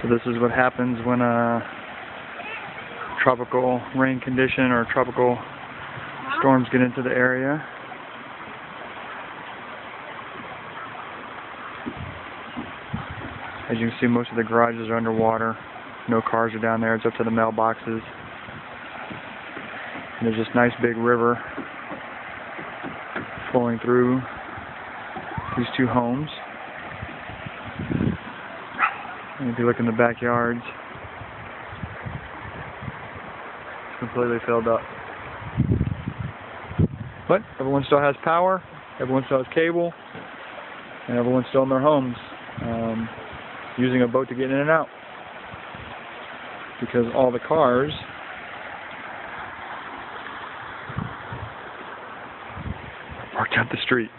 So this is what happens when a tropical rain condition or tropical storms get into the area. As you can see, most of the garages are underwater. No cars are down there. It's up to the mailboxes. And there's this nice big river flowing through these two homes. And if you look in the backyards, it's completely filled up. But everyone still has power, everyone still has cable, and everyone's still in their homes, using a boat to get in and out. Because all the cars are parked up the street.